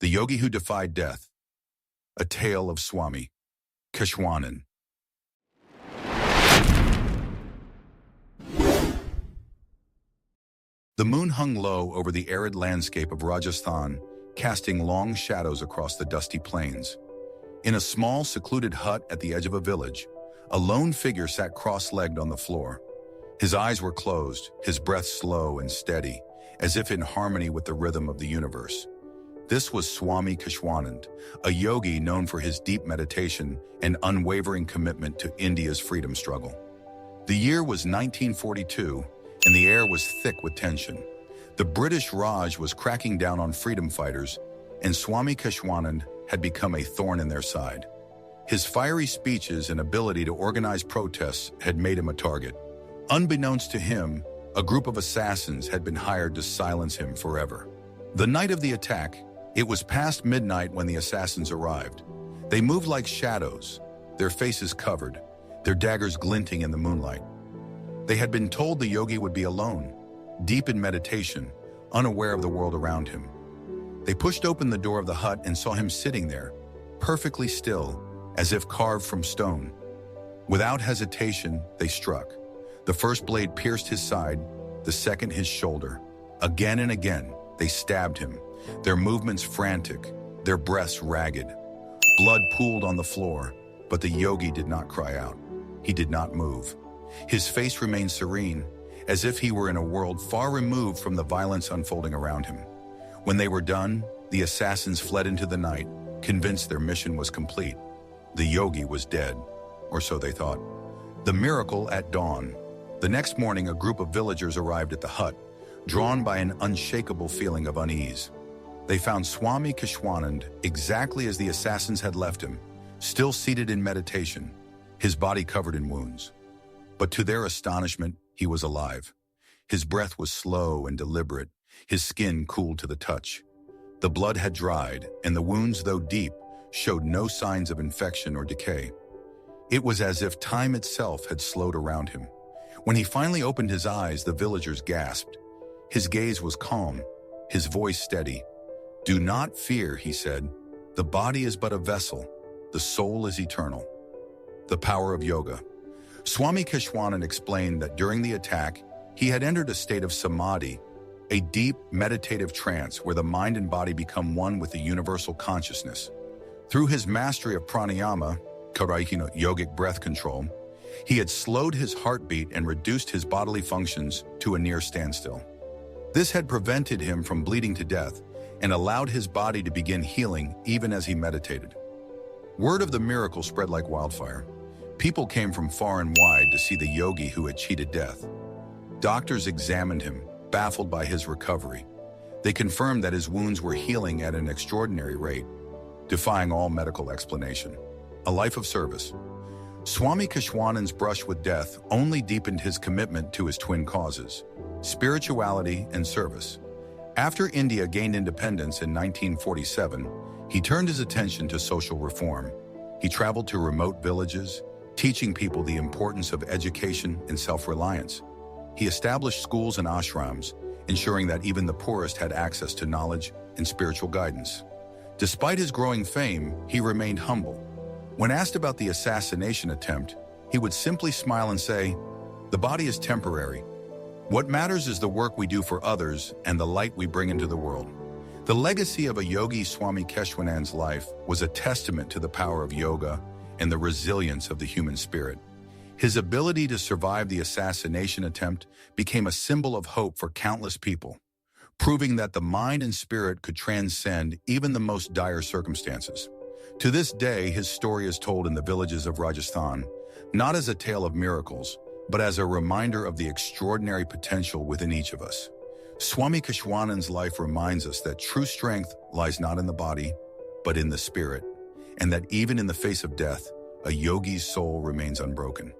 The Yogi Who Defied Death, a tale of Swami Keshwanand. The moon hung low over the arid landscape of Rajasthan, casting long shadows across the dusty plains. In a small, secluded hut at the edge of a village, a lone figure sat cross-legged on the floor. His eyes were closed, his breath slow and steady, as if in harmony with the rhythm of the universe. This was Swami Keshwanand, a yogi known for his deep meditation and unwavering commitment to India's freedom struggle. The year was 1942, and the air was thick with tension. The British Raj was cracking down on freedom fighters, and Swami Keshwanand had become a thorn in their side. His fiery speeches and ability to organize protests had made him a target. Unbeknownst to him, a group of assassins had been hired to silence him forever. The night of the attack, it was past midnight when the assassins arrived. They moved like shadows, their faces covered, their daggers glinting in the moonlight. They had been told the yogi would be alone, deep in meditation, unaware of the world around him. They pushed open the door of the hut and saw him sitting there, perfectly still, as if carved from stone. Without hesitation, they struck. The first blade pierced his side, the second his shoulder. Again and again, they stabbed him, their movements frantic, their breaths ragged. Blood pooled on the floor, but the yogi did not cry out. He did not move. His face remained serene, as if he were in a world far removed from the violence unfolding around him. When they were done, the assassins fled into the night, convinced their mission was complete. The yogi was dead, or so they thought. The miracle at dawn. The next morning, a group of villagers arrived at the hut, drawn by an unshakable feeling of unease. They found Swami Keshwanand exactly as the assassins had left him, still seated in meditation, his body covered in wounds. But to their astonishment, he was alive. His breath was slow and deliberate, his skin cooled to the touch. The blood had dried, and the wounds, though deep, showed no signs of infection or decay. It was as if time itself had slowed around him. When he finally opened his eyes, the villagers gasped. His gaze was calm, his voice steady. "Do not fear," he said. "The body is but a vessel. The soul is eternal." The power of yoga. Swami Keshwanand explained that during the attack, he had entered a state of samadhi, a deep meditative trance where the mind and body become one with the universal consciousness. Through his mastery of pranayama, yogic breath control, he had slowed his heartbeat and reduced his bodily functions to a near standstill. This had prevented him from bleeding to death and allowed his body to begin healing even as he meditated. Word of the miracle spread like wildfire. People came from far and wide to see the yogi who had cheated death. Doctors examined him, baffled by his recovery. They confirmed that his wounds were healing at an extraordinary rate, defying all medical explanation. A life of service. Swami Keshwanand's brush with death only deepened his commitment to his twin causes, spirituality and service. After India gained independence in 1947, he turned his attention to social reform. He traveled to remote villages, teaching people the importance of education and self-reliance. He established schools and ashrams, ensuring that even the poorest had access to knowledge and spiritual guidance. Despite his growing fame, he remained humble. When asked about the assassination attempt, he would simply smile and say, "The body is temporary. What matters is the work we do for others and the light we bring into the world." The legacy of a yogi, Swami Keshwanand's life, was a testament to the power of yoga and the resilience of the human spirit. His ability to survive the assassination attempt became a symbol of hope for countless people, proving that the mind and spirit could transcend even the most dire circumstances. To this day, his story is told in the villages of Rajasthan, not as a tale of miracles, but as a reminder of the extraordinary potential within each of us. Swami Keshwanand's life reminds us that true strength lies not in the body, but in the spirit, and that even in the face of death, a yogi's soul remains unbroken.